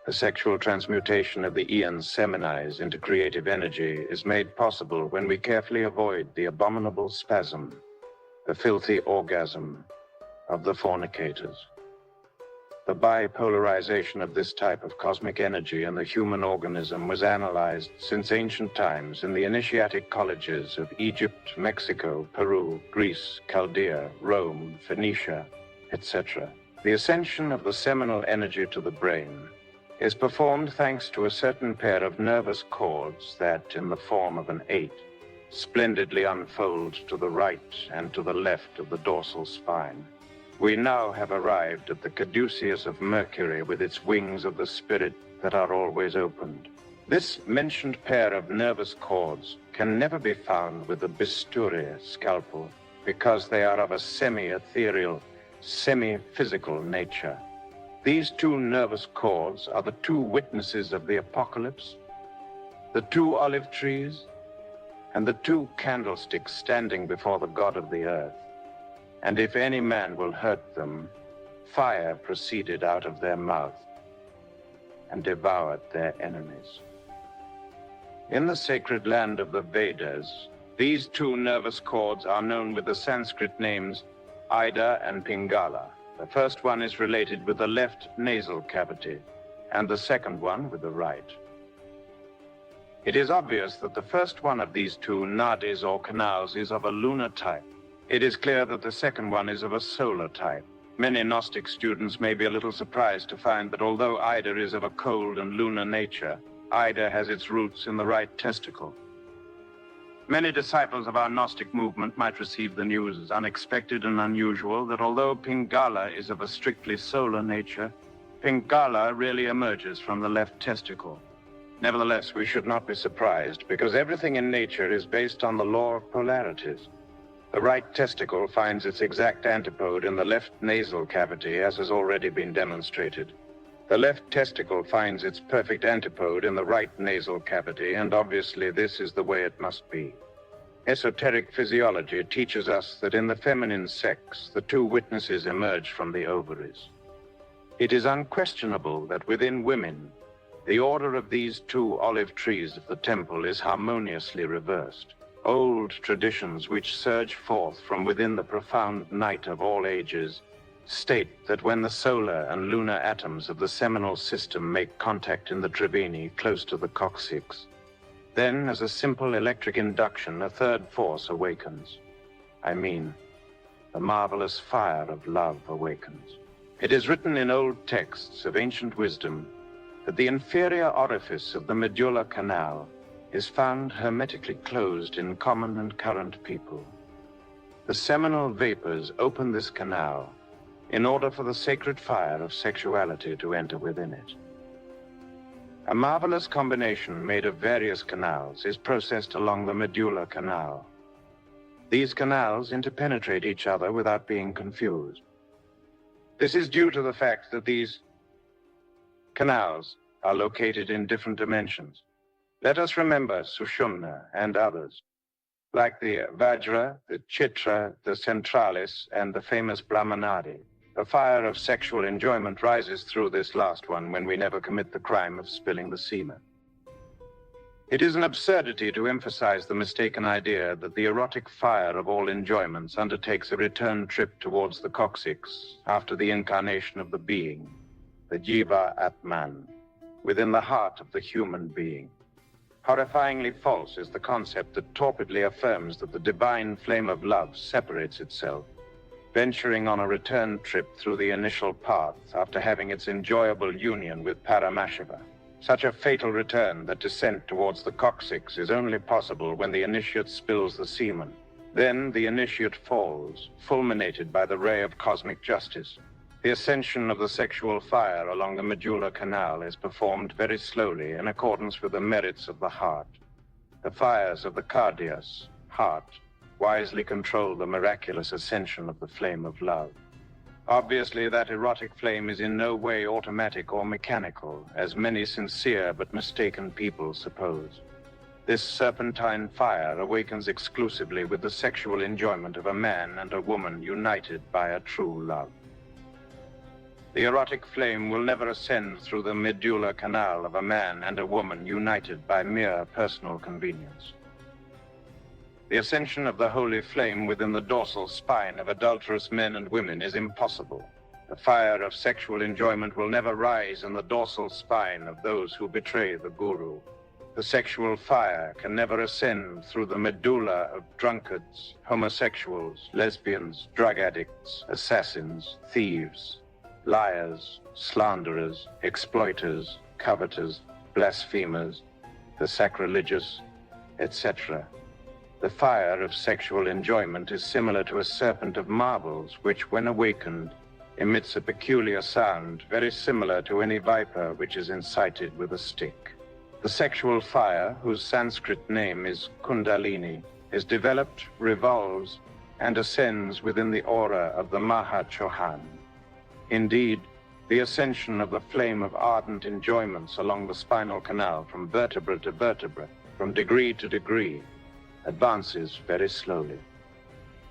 The sexual transmutation of the eons seminized into creative energy is made possible when we carefully avoid the abominable spasm, the filthy orgasm of the fornicators. The bipolarization of this type of cosmic energy in the human organism was analyzed since ancient times in the initiatic colleges of Egypt, Mexico, Peru, Greece, Chaldea, Rome, Phoenicia, etc. The ascension of the seminal energy to the brain is performed thanks to a certain pair of nervous cords that, in the form of an 8, splendidly unfold to the right and to the left of the dorsal spine. We now have arrived at the Caduceus of Mercury with its wings of the spirit that are always opened. This mentioned pair of nervous cords can never be found with the bisturi scalpel because they are of a semi-ethereal, semi-physical nature. These two nervous cords are the two witnesses of the apocalypse, the two olive trees, and the two candlesticks standing before the God of the earth. And if any man will hurt them, fire proceeded out of their mouth and devoured their enemies. In the sacred land of the Vedas, these two nervous cords are known with the Sanskrit names Ida and Pingala. The first one is related with the left nasal cavity, and the second one with the right. It is obvious that the first one of these two nadis or canals is of a lunar type. It is clear that the second one is of a solar type. Many Gnostic students may be a little surprised to find that although Ida is of a cold and lunar nature, Ida has its roots in the right testicle. Many disciples of our Gnostic movement might receive the news as unexpected and unusual that although Pingala is of a strictly solar nature, Pingala really emerges from the left testicle. Nevertheless, we should not be surprised because everything in nature is based on the law of polarities. The right testicle finds its exact antipode in the left nasal cavity, as has already been demonstrated. The left testicle finds its perfect antipode in the right nasal cavity, and obviously this is the way it must be. Esoteric physiology teaches us that in the feminine sex, the two witnesses emerge from the ovaries. It is unquestionable that within women, the order of these two olive trees of the temple is harmoniously reversed. Old traditions which surge forth from within the profound night of all ages state that when the solar and lunar atoms of the seminal system make contact in the triveni close to the coccyx, then as a simple electric induction, a third force awakens. I mean, the marvelous fire of love awakens. It is written in old texts of ancient wisdom that the inferior orifice of the medulla canal is found hermetically closed in common and current people. The seminal vapors open this canal in order for the sacred fire of sexuality to enter within it. A marvelous combination made of various canals is processed along the medulla canal. These canals interpenetrate each other without being confused. This is due to the fact that these canals are located in different dimensions. Let us remember Sushumna and others, like the Vajra, the Chitra, the Centralis, and the famous Brahmanadi. The fire of sexual enjoyment rises through this last one when we never commit the crime of spilling the semen. It is an absurdity to emphasize the mistaken idea that the erotic fire of all enjoyments undertakes a return trip towards the coccyx after the incarnation of the being, the Jiva Atman, within the heart of the human being. Horrifyingly false is the concept that torpidly affirms that the divine flame of love separates itself, venturing on a return trip through the initial path after having its enjoyable union with Paramashiva. Such a fatal return, that descent towards the coccyx, is only possible when the initiate spills the semen. Then the initiate falls, fulminated by the ray of cosmic justice. The ascension of the sexual fire along the medulla canal is performed very slowly in accordance with the merits of the heart. The fires of the cardias, heart, wisely control the miraculous ascension of the flame of love. Obviously, that erotic flame is in no way automatic or mechanical, as many sincere but mistaken people suppose. This serpentine fire awakens exclusively with the sexual enjoyment of a man and a woman united by a true love. The erotic flame will never ascend through the medulla canal of a man and a woman united by mere personal convenience. The ascension of the holy flame within the dorsal spine of adulterous men and women is impossible. The fire of sexual enjoyment will never rise in the dorsal spine of those who betray the guru. The sexual fire can never ascend through the medulla of drunkards, homosexuals, lesbians, drug addicts, assassins, thieves, liars, slanderers, exploiters, coveters, blasphemers, the sacrilegious, etc. The fire of sexual enjoyment is similar to a serpent of marbles, which, when awakened, emits a peculiar sound very similar to any viper which is incited with a stick. The sexual fire, whose Sanskrit name is Kundalini, is developed, revolves, and ascends within the aura of the Mahachohan. Indeed, the ascension of the flame of ardent enjoyments along the spinal canal from vertebra to vertebra, from degree to degree, advances very slowly.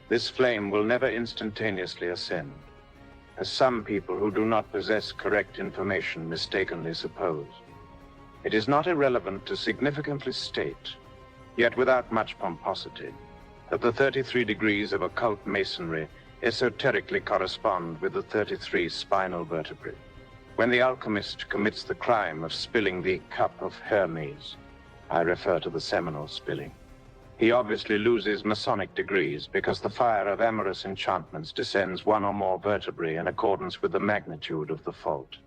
This flame will never instantaneously ascend, as some people who do not possess correct information mistakenly suppose. It is not irrelevant to significantly state, yet without much pomposity, that the 33 degrees of occult masonry esoterically correspond with the 33 spinal vertebrae. When the alchemist commits the crime of spilling the cup of Hermes, I refer to the seminal spilling, he obviously loses Masonic degrees because the fire of amorous enchantments descends one or more vertebrae in accordance with the magnitude of the fault.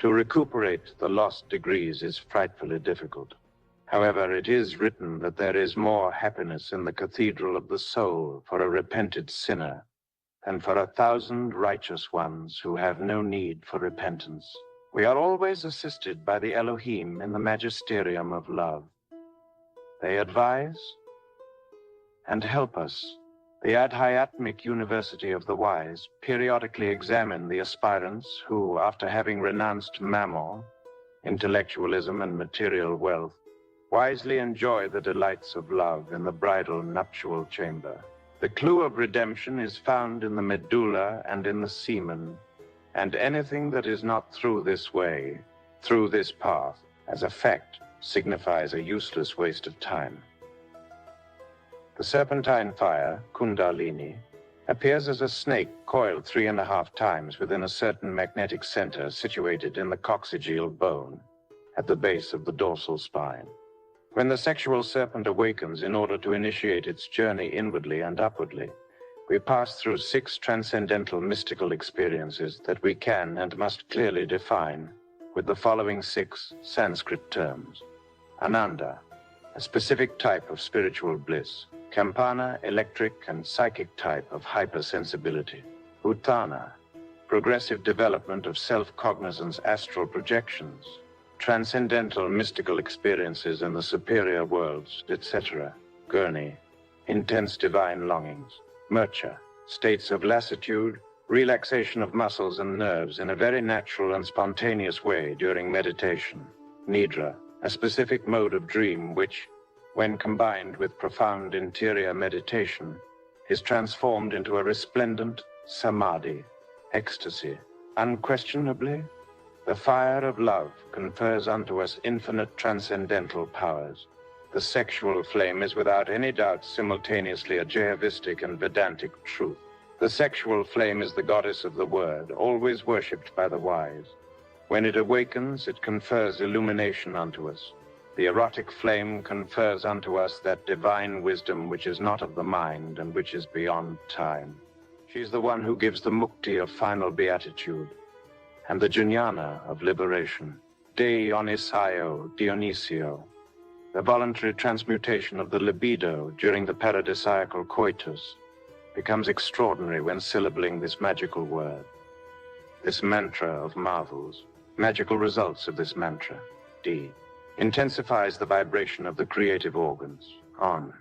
To recuperate the lost degrees is frightfully difficult. However, it is written that there is more happiness in the cathedral of the soul for a repented sinner than for 1,000 righteous ones who have no need for repentance. We are always assisted by the Elohim in the magisterium of love. They advise and help us. The Adhyatmic University of the Wise periodically examine the aspirants who, after having renounced mammon, intellectualism, and material wealth, wisely enjoy the delights of love in the bridal nuptial chamber. The clue of redemption is found in the medulla and in the semen, and anything that is not through this way, through this path, as a fact, signifies a useless waste of time. The serpentine fire, Kundalini, appears as a snake coiled 3.5 times within a certain magnetic center situated in the coccygeal bone at the base of the dorsal spine. When the sexual serpent awakens in order to initiate its journey inwardly and upwardly, we pass through 6 transcendental mystical experiences that we can and must clearly define with the following 6 Sanskrit terms. Ananda, a specific type of spiritual bliss. Campana, electric and psychic type of hypersensibility. Utthana, progressive development of self-cognizance, astral projections, transcendental mystical experiences in the superior worlds, etc. Gurney, intense divine longings. Murcha, states of lassitude, relaxation of muscles and nerves in a very natural and spontaneous way during meditation. Nidra, a specific mode of dream which, when combined with profound interior meditation, is transformed into a resplendent samadhi, ecstasy. Unquestionably, the fire of love confers unto us infinite transcendental powers. The sexual flame is without any doubt simultaneously a Jaivistic and Vedantic truth. The sexual flame is the goddess of the word, always worshipped by the wise. When it awakens, it confers illumination unto us. The erotic flame confers unto us that divine wisdom which is not of the mind and which is beyond time. She is the one who gives the mukti of final beatitude and the jnana of liberation. Dionisio, the voluntary transmutation of the libido during the paradisiacal coitus, becomes extraordinary when syllabling this magical word. This mantra of marvels, magical results of this mantra, D, intensifies the vibration of the creative organs. On.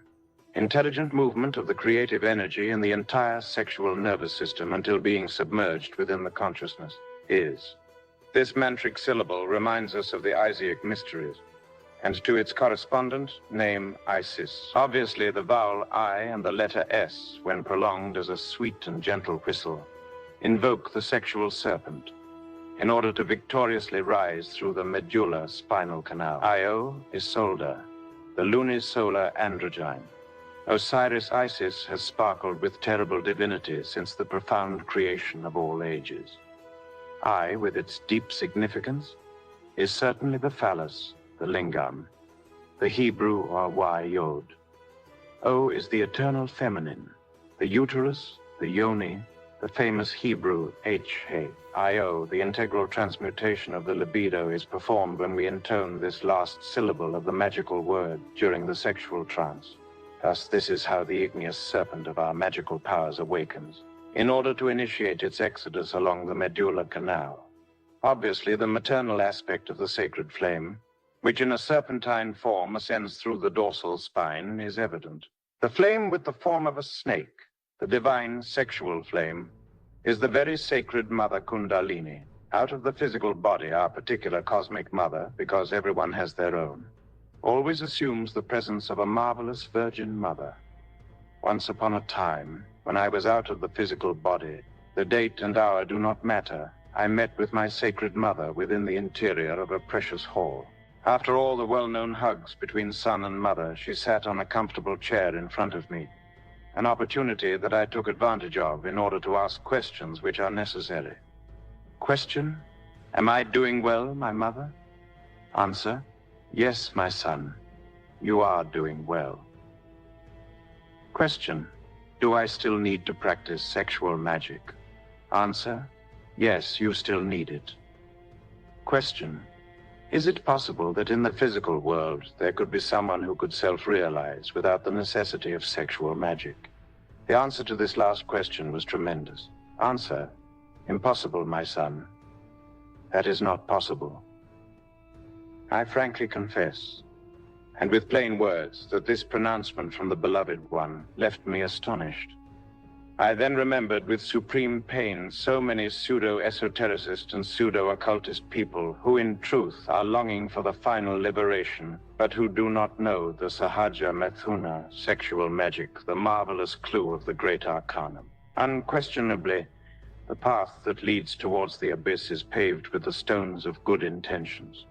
Intelligent movement of the creative energy in the entire sexual nervous system until being submerged within the consciousness. Is. This mantric syllable reminds us of the Isiac mysteries, and to its correspondent name Isis. Obviously, the vowel I and the letter S, when prolonged as a sweet and gentle whistle, invoke the sexual serpent. in order to victoriously rise through the medulla spinal canal. Io is Solda, the lunisolar androgyne. Osiris Isis has sparkled with terrible divinity since the profound creation of all ages. I, with its deep significance, is certainly the phallus, the lingam, the Hebrew or Y-yod. O is the eternal feminine, the uterus, the yoni, the famous Hebrew H-he. I-O, the integral transmutation of the libido, is performed when we intone this last syllable of the magical word during the sexual trance. Thus, this is how the igneous serpent of our magical powers awakens, in order to initiate its exodus along the medulla canal. Obviously, the maternal aspect of the sacred flame, which in a serpentine form ascends through the dorsal spine, is evident. The flame with the form of a snake, the divine sexual flame, is the very sacred Mother Kundalini. Out of the physical body, our particular cosmic mother, because everyone has their own, always assumes the presence of a marvelous virgin mother. Once upon a time, when I was out of the physical body, the date and hour do not matter, I met with my sacred mother within the interior of a precious hall. After all the well-known hugs between son and mother, she sat on a comfortable chair in front of me, an opportunity that I took advantage of in order to ask questions which are necessary. Question: am I doing well, my mother? Answer: yes, my son, you are doing well. Question: do I still need to practice sexual magic? Answer: yes, you still need it. Question: is it possible that in the physical world there could be someone who could self-realize without the necessity of sexual magic? The answer to this last question was tremendous. Answer: impossible, my son. That is not possible. I frankly confess, and with plain words, that this pronouncement from the beloved one left me astonished. I then remembered with supreme pain so many pseudo-esotericist and pseudo-occultist people who in truth are longing for the final liberation, but who do not know the Sahaja Methuna, sexual magic, the marvelous clue of the great arcanum. Unquestionably, the path that leads towards the abyss is paved with the stones of good intentions.